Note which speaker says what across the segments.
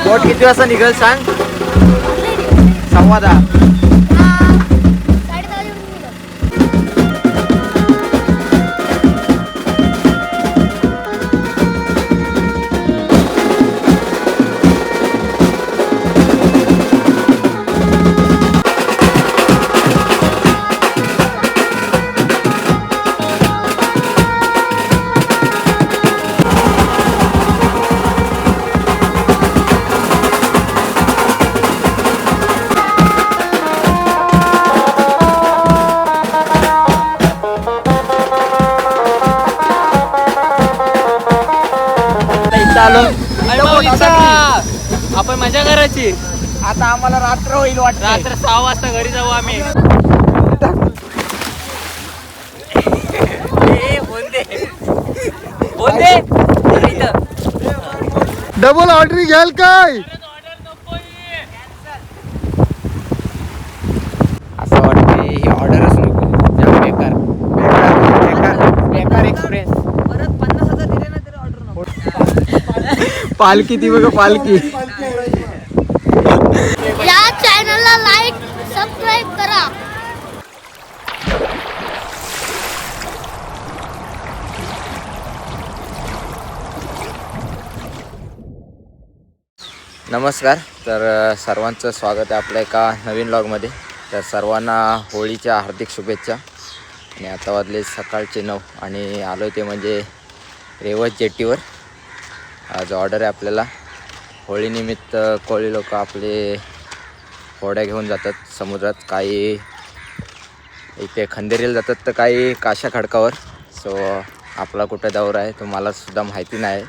Speaker 1: बोट किती वाजता निघेल सांग? 10:15.
Speaker 2: आपण मजा करायची.
Speaker 1: आता आम्हाला रात्र होईल वाटत.
Speaker 2: रात्र 6 वाजता घरी जाऊ आम्ही.
Speaker 3: डबल ऑर्डर घ्याल काय?
Speaker 1: असं वाटतं ही ऑर्डरच नको. जाम बेकार बेकार एक्सप्रेस.
Speaker 2: परत 50,000 दिले ना तरी ऑर्डर नको.
Speaker 1: पालखी ती बघ पालखी.
Speaker 4: या चॅनलला लाईक सबस्क्राईब करा.
Speaker 1: नमस्कार. तर सर्वांचं स्वागत आहे आपल्या एका नवीन व्लॉगमध्ये. तर सर्वांना होळीच्या हार्दिक शुभेच्छा. आणि आता वाजले सकाळचे 9 आणि आलो ते म्हणजे रेवत जेटीवर. आज ऑर्डर आहे आपल्याला. होळीनिमित्त कोळी लोक आपले होड्या घेऊन जातात समुद्रात. काही इथे खंदेरीला जातात तर काही काशा खडकावर. सो आपला कुठं दौरा आहे तो मला सुद्धा माहिती नाही.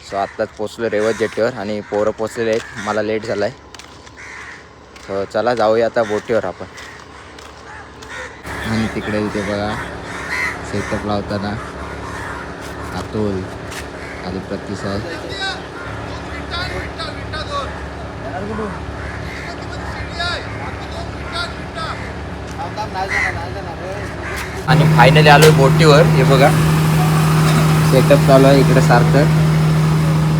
Speaker 1: सो आत्ताच पोचलो रेवत जेटीवर आणि पोरं पोचलेले आहेत. मला लेट झाला आहे. सो चला जाऊया आता बोटीवर आपण. आणि तिकडे इथे बघा सेटअप लावताना अतुल आणि प्रतिसाद. आणि फायनली आलोय बोटीवर. हे बघा सेटअप चालू आहे इकडे सारखं.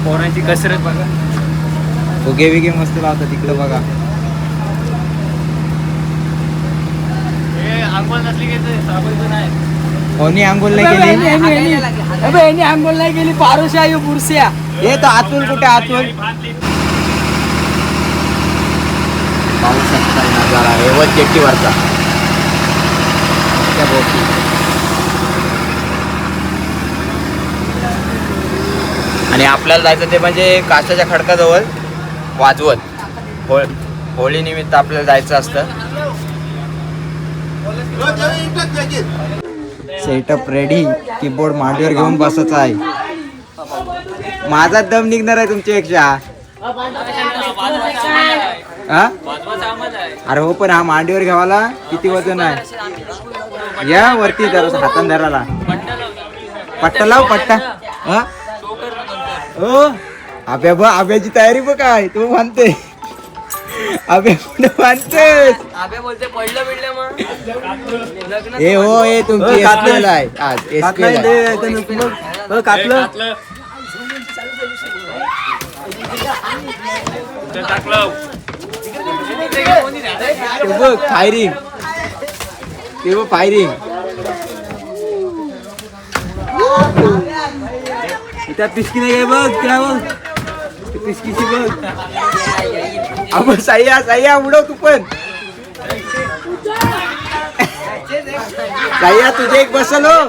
Speaker 2: पोरांची कसरत बघा.
Speaker 1: उगे विगे मस्त लावतात तिकडे बघा.
Speaker 2: आंघोळ नसली की साबण नाही.
Speaker 1: कोणी आंघोळ नाही केली?
Speaker 2: आंघोळ नाही केली. पारुशा बुरस्या.
Speaker 1: हे तर अतुल कुठे? अतुल पाहू शकता नजारा रेवत जेटीवरचा. त्या बोटी आणि आपल्याला जायचं ते म्हणजे काशाच्या खडकाजवळ वाजवत. होळीनिमित्त आपल्याला जायचं असतं. Setup ready. कीबोर्ड मांडीवर घेऊन बसायचा आहे. माझा दम निघणार आहे तुमच्यापेक्षा. हा अरे हो पण हा मांडीवर घ्यावाला किती वजन आहे? या वरती जरा हातान धराला. पट्टा लाव पट्टा. हा हो आब्या बघ. आब्याची तयारी बघ काय तू म्हणते. आब्या कुठे म्हणतेस?
Speaker 2: आबे बोलते पडलं बिडलं मग.
Speaker 1: हे हो हे तुमची एसपीएल आहे आज. एसपीएल आहे. ते बघ फायरिंग. ते बघ फायरिंग. त्या पिस्की नाही बघ. त्या बघ पिस्कीची बघ. आपण सह्या सह्या उडव तू पण. सह्या तुझे एक बसल हो.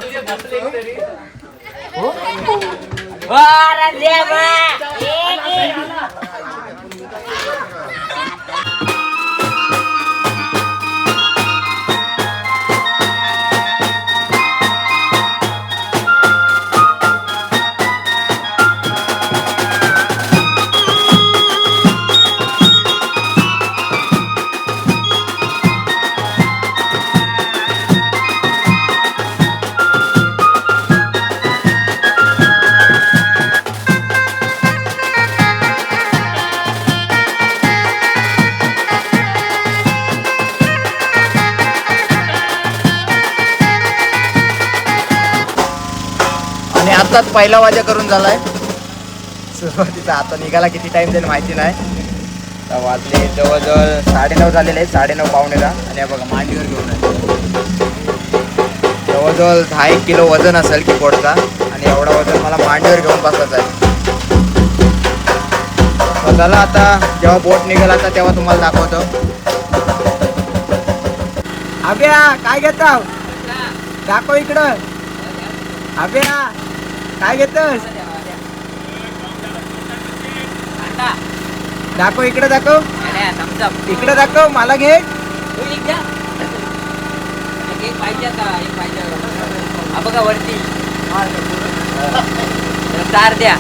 Speaker 1: आणि आताच पहिला वाजा करून झालाय. सुरुवातीचा. आता निघाला किती टाइम जाईल माहिती नाही. तर वाजले जवळजवळ 9:30 झालेले आहेत, 9:30 पावणे 10. आणि हे बघा मांडीवर घेऊन आहे. जवळजवळ 10 किलो वजन असेल कीबोर्डचा. आणि एवढा वजन मला मांडीवर घेऊन बसायचं आहे. तर चला आता जेव्हा बोट निघेल आता तेव्हा तुम्हाला दाखवतो. अभ्या काय घेता दाखव इकडं. अभ्या काय घेतोस दाखव इकडे दाखव. इकडे दाखव मला घे.
Speaker 2: बघा वरती तार द्या.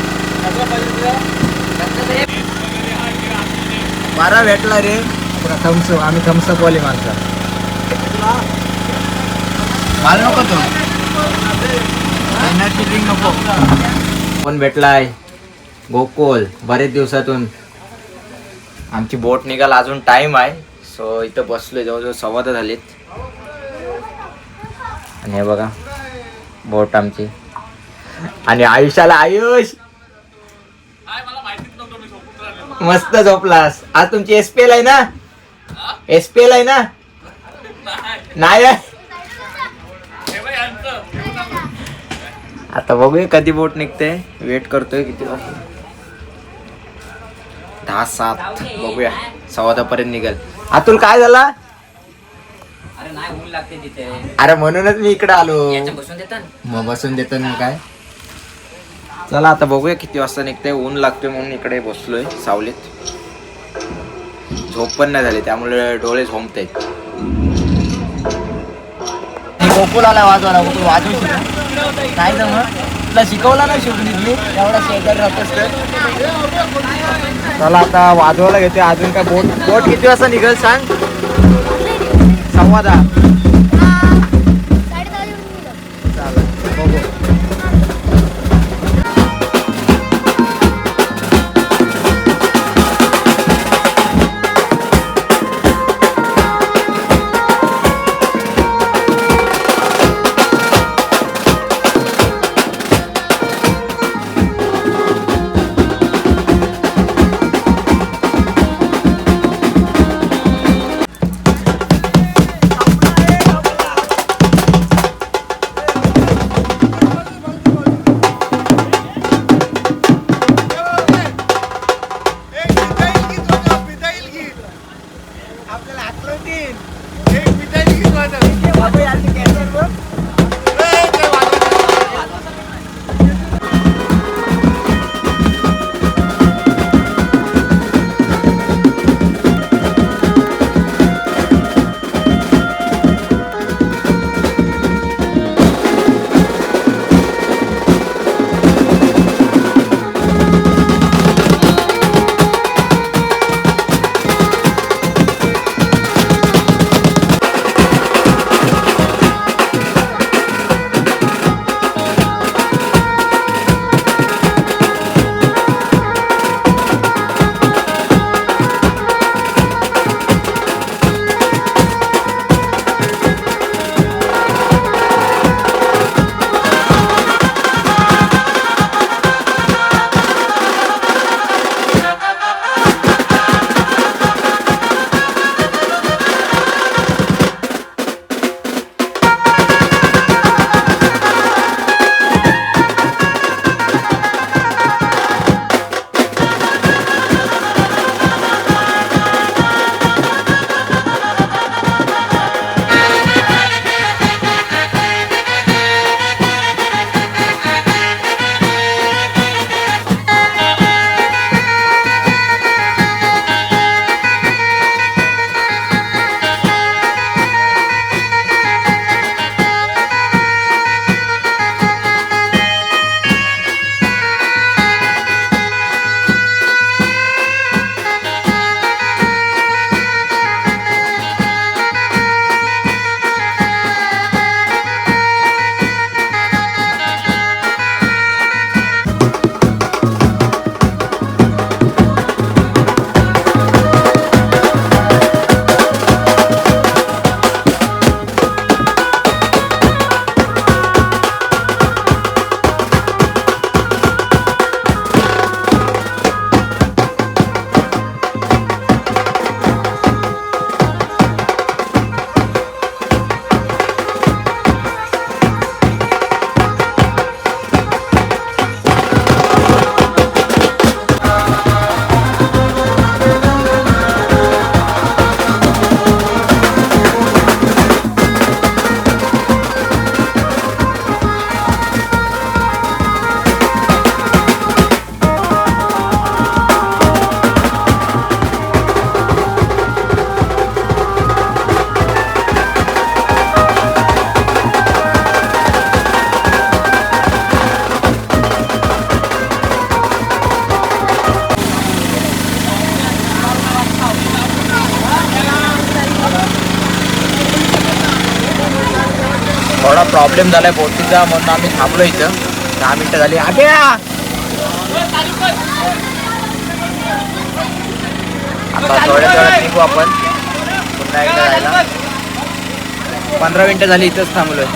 Speaker 1: मारा भेटला रे. थम्सअप आम्ही थम्सअप वाली माणसं. मला नको तो एनर्जी ड्रिंक नको. पण भेटलाय गोकुल बरेच दिवसातून. आमची बोट निघाला अजून टाइम आहे. सो इथं बसलोय जवळजवळ 10:15 झालीत. आणि हे बघा बोट आमची. आणि आयुष्याला आयुष मस्त झोपलास. आज तुमची एसपीएल आहे ना. एसपीएल आहे ना. नाही आहे. आता बघूया कधी बोट निघते. वेट करतोय किती वाजता. 10:07 बघूया. 10:15 पर्यंत निघेल. अतुल काय झाला.
Speaker 2: अरे नाही ऊन लागते तिथे.
Speaker 1: अरे म्हणूनच मी इकडे आलो.
Speaker 2: बसून देतात.
Speaker 1: मग बसून देतो ना काय. चला आता बघूया किती वाजता निघते. ऊन लागते म्हणून इकडे बसलोय सावलीत. झोप पण नाही झाली त्यामुळे डोळे झोंबते. गोकुल आला वाजवायला. गोकुल वाजवू नाही जमत. तुला शिकवला नाही शिकवली मी एवढा शेजार राहतोस तर. चला आता वाजवायला घेते. अजून काय बोट बोट किती वाजता निघेल सांग. 10:15.
Speaker 4: 10:30
Speaker 1: चालेल बघू. थोडा प्रॉब्लेम झालाय बोटीचा म्हणून आम्ही थांबलो इथं. 10 मिनिटं झाली. आता थोड्या निघू आपण पुन्हा एकदा जायला. 15 मिनिटं झाली इथंच थांबलोय.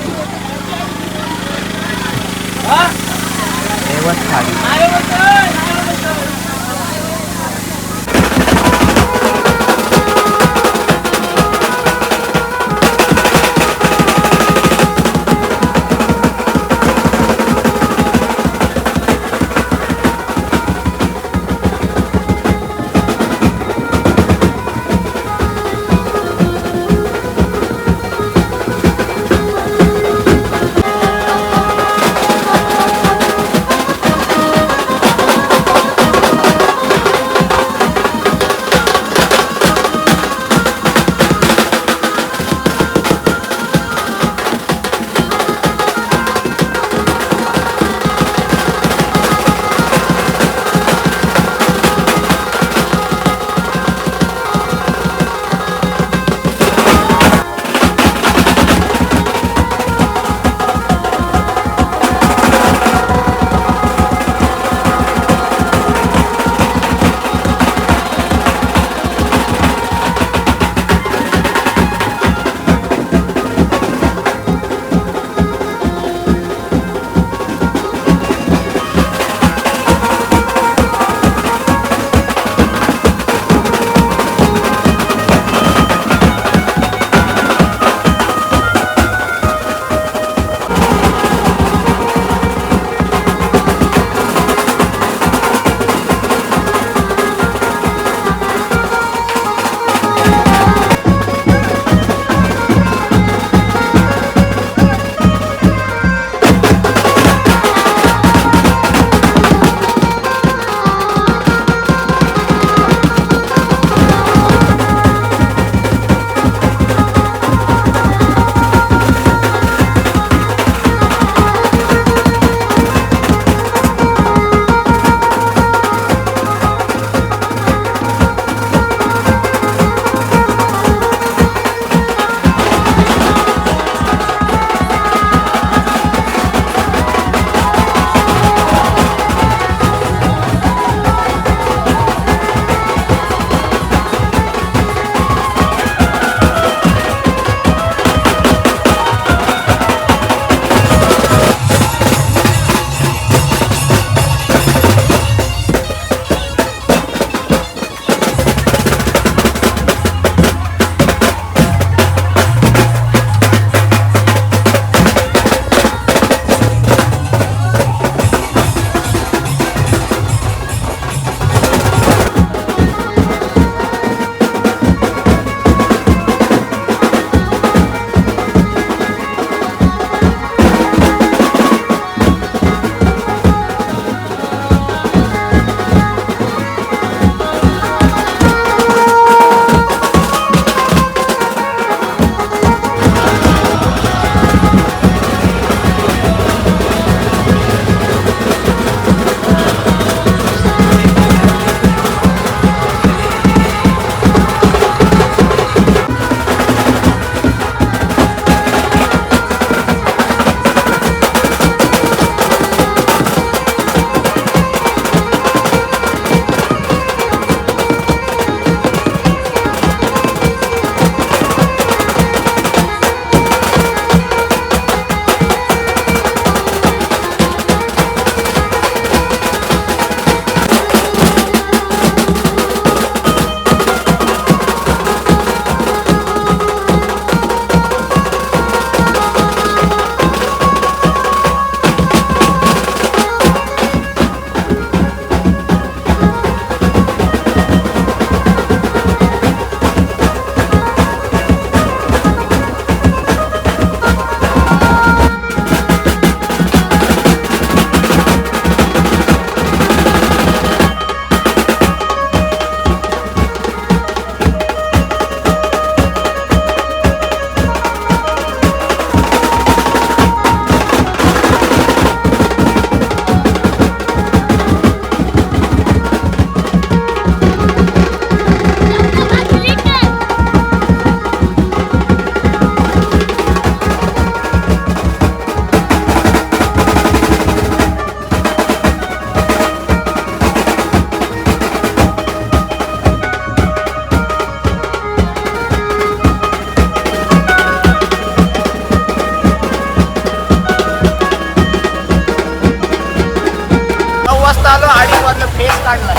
Speaker 1: काढला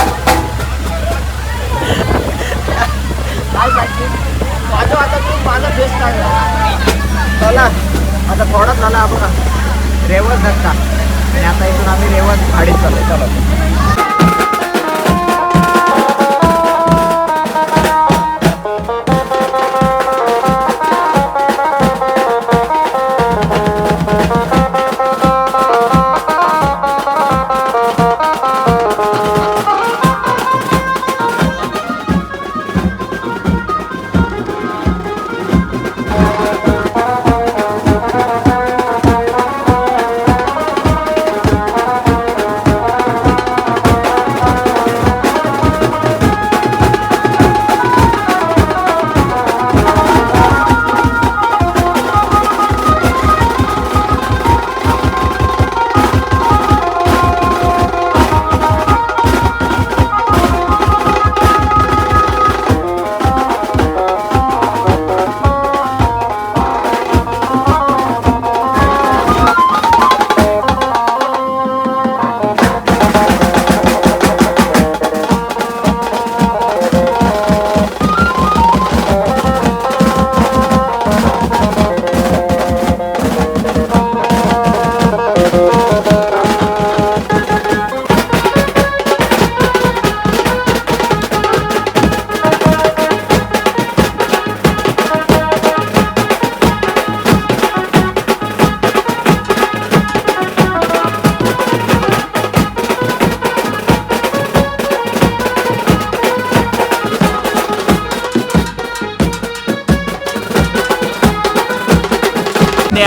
Speaker 1: काय सांगते माझं आता तू माझा फेस काढला चला आता थोडाच झाला आपण रेवस धक्का आणि आता इथून आम्ही रेवस गाडीत चाललोय चला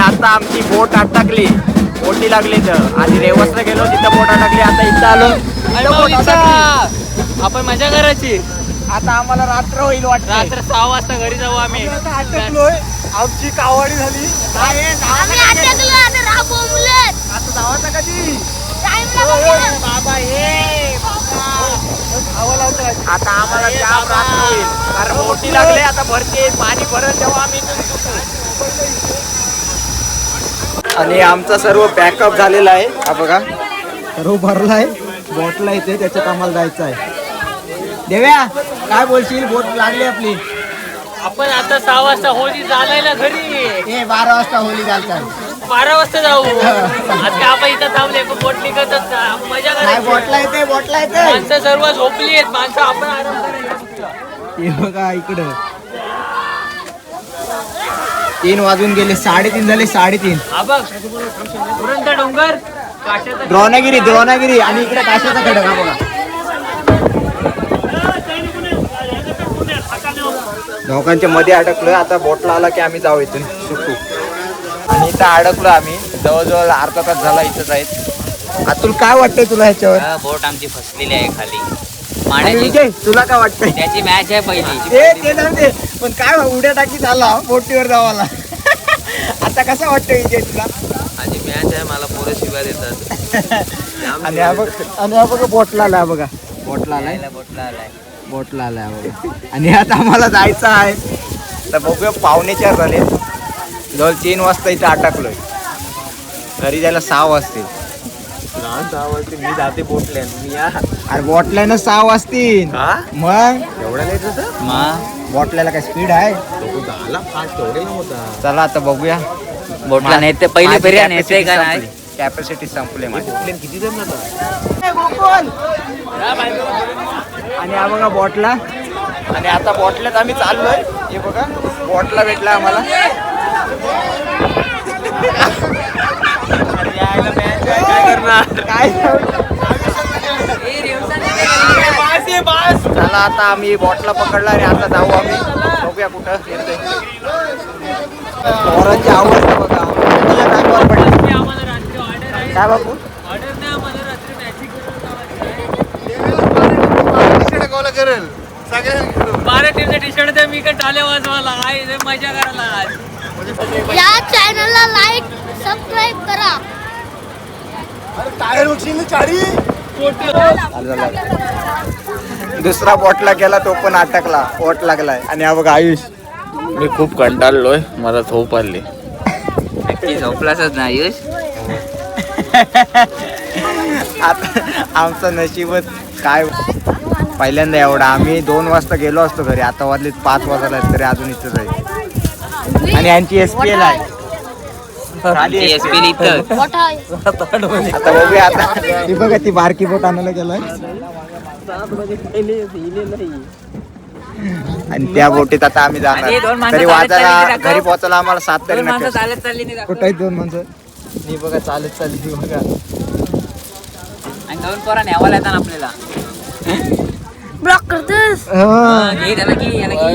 Speaker 1: आता आमची बोट अटकली बोटी लागली तर आधी रेवसला गेलो तिथं बोट अटकली आता इथं आलो
Speaker 2: आपण मजा करायची
Speaker 1: आता आम्हाला रात्र होईल वाटतं
Speaker 2: रात्र 6 वाजता घरी जाऊ आम्ही
Speaker 3: अटकलोय आमची कावडी झाली
Speaker 4: आम्ही अटकलो आता राबवलेत.
Speaker 3: आता जावाचा कधी
Speaker 4: टाइम लागेल.
Speaker 1: बाबा हे
Speaker 3: धावा लावतो
Speaker 1: आता आम्हाला जाम रात्र होईल कारण बोटी लागले आता भरते पाणी भरत तेव्हा आम्ही इथून सुटू. आणि आमचा सर्व पॅकअप झालेला आहे हा बघा सर्व भरलाय बोटला येते त्याच्यात आम्हाला जायचं आहे. देव्या काय बोलशील बोट लागली आपली
Speaker 2: आपण आता 6 वाजता होळी चालायला घरी
Speaker 1: हे 12 वाजता होली घालतात
Speaker 2: 12 वाजता जाऊ आज का आपण इथं थांबले बोट निघतच मजा
Speaker 1: काय
Speaker 2: करायची
Speaker 1: बोटला येते बोटला येते
Speaker 2: माणसं सर्व झोपली आहेत माणसं आपण आराम करायचा.
Speaker 1: हे बघा इकडं 3 वाजून गेले 3:30 झाले 3:30
Speaker 2: हा बघ उरंत डोंगर काशाचा
Speaker 1: द्रोणागिरी आणि इकडे काशाचा खडक हा बघा दोघांच्या मध्ये अडकलोय आता बोटला आला की आम्ही जाऊ इथून सुटू आणि इथं अडकलो आम्ही जवळजवळ अर्धा तास झाला इथंच आहेत. अतुल काय वाटतंय तुला ह्याच्यावर
Speaker 2: बोट आमची फसलेली आहे खाली
Speaker 1: आणि
Speaker 2: माण्याची
Speaker 1: विजय तुला काय वाटतंय
Speaker 2: त्याची मॅच आहे पहिली
Speaker 1: ते जाऊ दे पण काय उड्या टाकी झाला बोटीवर जावाला आता कसं वाटतं विजय तुला
Speaker 2: माझी मॅच आहे मला पोरं शिव्या देतात
Speaker 1: आणि हा बघा बोटला आलाय बघा बोटला आलाय
Speaker 2: बोटला आलाय
Speaker 1: बोटला आलाय बघा आणि आता आम्हाला जायचं आहे तर बघूया 4:45 झाले जवळ 3 वाजता इथं अटकलोय घरी जायला 6 वाजतील
Speaker 3: 6 वाजता मी जाते बोटल्यान मी या
Speaker 1: अरे बोटल्यानं 6 वाजतील मग
Speaker 3: एवढा लेट होता
Speaker 1: बोटल्याला काय स्पीड आहे
Speaker 3: झाला फास्ट एवढे होता
Speaker 1: चला आता बघूया
Speaker 2: बोटला नेते पहिली फेऱ्या नेते का नाही
Speaker 1: कॅपॅसिटी संपले माझी
Speaker 3: प्लेन किती जण जातात
Speaker 1: आणि हा बघा बॉटला आणि आता बॉटल्यात आम्ही चाललोय हे बघा बॉटला भेटला आम्हाला काय करणार काय चला आता आम्ही बॉटला पकडला आणि आता जाऊ आम्ही बघूया कुठं येतोय पोरांची आवड आहे बघा त्याला टाकावर पडली काय बाबू
Speaker 3: करेल
Speaker 2: बारा टीमचे टी शर्ट मी काय टाल्या वाजवायला आहे मजा करायला
Speaker 4: या चॅनलला लाईक सबस्क्राईब करा.
Speaker 3: टायर उचलली चाडी
Speaker 1: दुसरा बॉटला गेला तो पण अटकला पोट लागलाय आणि हा बघा आयुष
Speaker 5: मी खूप कंटाळलोय मला झोप आली
Speaker 2: नक्की झोपलाच ना आयुष
Speaker 1: आता आमचं नशीबच काय पहिल्यांदा एवढा. आम्ही 2 वाजता गेलो असतो घरी, आता वाजले 5 वाजता तरी अजून इथंच आहे. आणि यांची SPL आहे खाली SPL इथं.
Speaker 4: मोठा
Speaker 1: आता बघूया आता. ही बघा ती बारकी बोट आणायला गेलाय आणि त्या बोटीत आता आम्ही जाणार. तरी वाजायला घरी पोहोचायला आम्हाला 7 तरी नक्की.
Speaker 2: चालत चालली नाही
Speaker 1: कुठं आहेत 2 माणसं? मी बघा चालत चालली बघा.
Speaker 2: आणि 2 पोरा न्यावाला येतात आपल्याला.
Speaker 4: ब्लॉक करतेस.
Speaker 2: घे त्याला की याला की.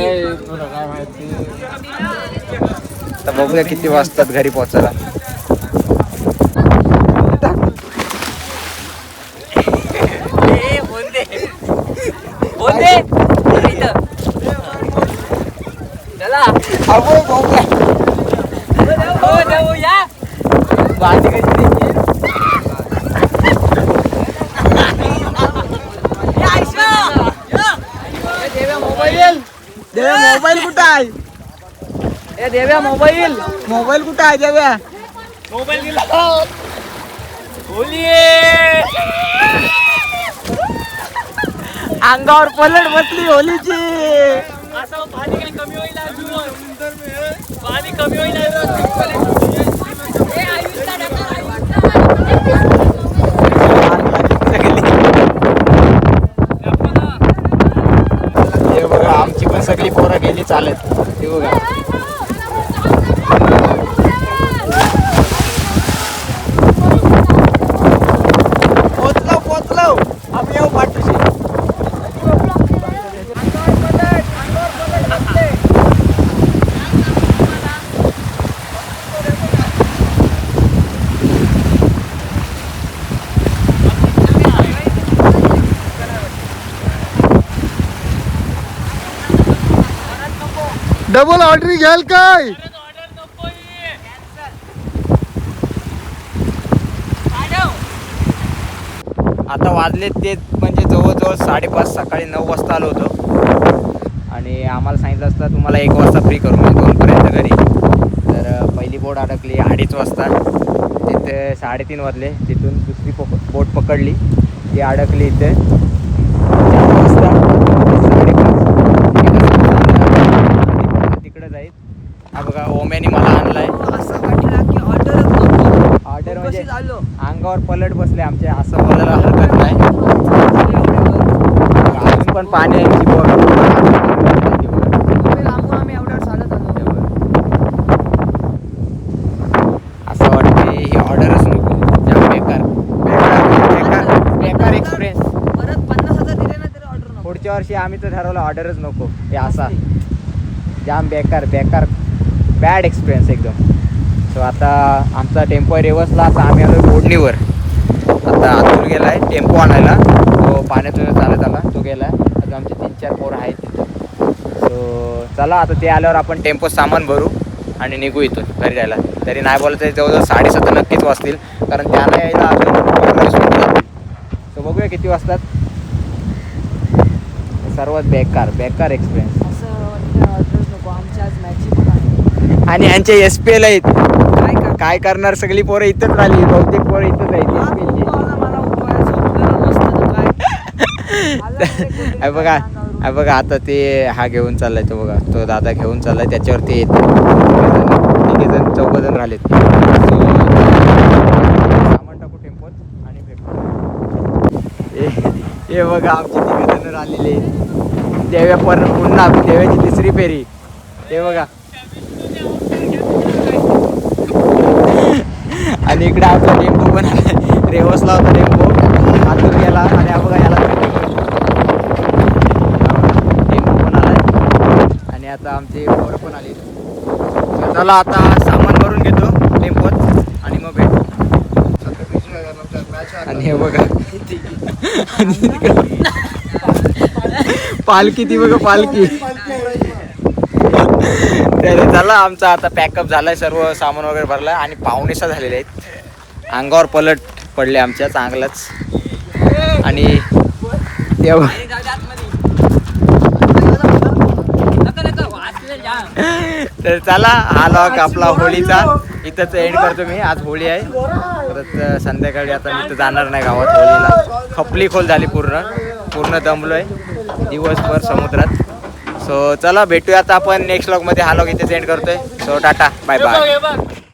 Speaker 1: तर बघूया किती वाजतात घरी पोहोचायला.
Speaker 2: बोल दे इथं. चला हो जाऊ या.
Speaker 1: भाजी कशी द्यायची? देव्या मोबाईल कुठं आहे?
Speaker 2: ए देव्या मोबाईल
Speaker 1: कुठं आहे देव्या?
Speaker 2: मोबाईल दिला.
Speaker 1: अंगावर पलट बसली होलीची.
Speaker 2: असं पाणी काही कमी होईल अजून. पाणी कमी होईल अजून.
Speaker 1: हे बघा आमची पण सगळी पोरं गेली चालत. हे बघा पोचलो आम्ही येऊ पाठवशी. डबल ऑर्डर घ्याल काय? आता वाजले ते म्हणजे जवळजवळ 5:30 सकाळी 9 वाजता आलो होतो आणि आम्हाला सांगितलं असतं तुम्हाला 1 वाजता फ्री करू म्हणजे 2पर्यंत घरी. तर पहिली बोट अडकली 2:30 वाजता. तिथे 3:30 वाजले. तिथून दुसरी बोट पकडली, ती अडकली इथे 4 वाजता. 5:30 तिकडे जाईल. हा बघा ओम्याने मला आणलाय. ऑर्डर म्हणजे अंगावर पलट बसले आमच्या, असं बोलायला हरकत नाही. अजून पण पाणी आहे असं वाटते ही ऑर्डरच नको. जाम बेकार बेकार एक्सपिरियन्स.
Speaker 2: परत 50,000 दिले ना तरी ऑर्डर नको.
Speaker 1: पुढच्या वर्षी आम्ही तर ठरवलं ऑर्डरच नको. हे असा जाम बेकार बॅड एक्सपिरियन्स एकदम. सो आता आमचा टेम्पो आहे रेवसला. आता आम्ही आलो बोडणीवर. आता अतुल गेला आहे टेम्पो आणायला. तो पाण्यातून चालत आला, तो गेला आहे. अजून आमचे 3-4 पोरं आहेत तिथं. सो चला आता ते आल्यावर आपण टेम्पो सामान भरू आणि निघू इथून घरी जायला. तरी नाही बोलत आहे जवळजवळ 7:30 नक्कीच वाजतील, कारण त्याला यायला अजून. सो बघूया किती वाजतात. सर्वात बेकार एक्सपिरियन्स. आणि यांचे SPL आहेत. काय करणार, सगळी पोरं इथंच राहिली. बहुतेक पोरं इथंच आहेत SPL. बघा आता ते हा घेऊन चाललाय. तो बघा तो दादा घेऊन चाललाय, त्याच्यावरती येत 4 जण राहिलेत. सामान टाकू टेम्पोत आणि भेटू. हे बघा आमची 3 जण राहिलेले. देव्या पुन्हा देव्याची 3री फेरी. हे बघा. आणि इकडे आपला टेम्पो पण रेवसला होता टेम्पो. आतून गेला आणि बघा याला टेम्पो पण आलाय. आणि आता आमचे पोरं पण आली. चला आता सामान भरून घेतो टेम्पोत आणि मग भेटू. आणि हे बघा पालखी, ती बघा पालखी. तर चला आमचा आता पॅकअप झालाय, सर्व सामान वगैरे भरलाय आणि 5:45 झालेले आहेत. अंगावर पलट पडले आमच्या चांगलंच. आणि तर चला हा लॉग आपला होळीचा इथंच एंड करतो मी. आज होळी आहे, परत संध्याकाळी आता मी तर जाणार नाही गावात होळीला. खपली खोल झाली, पूर्ण दमलोय दिवसभर समुद्रात. सो चला भेटूया आता आपण नेक्स्ट लॉगमध्ये. हा लॉग इथेच एंड करतोय. So tata bye bye.
Speaker 2: हे बघ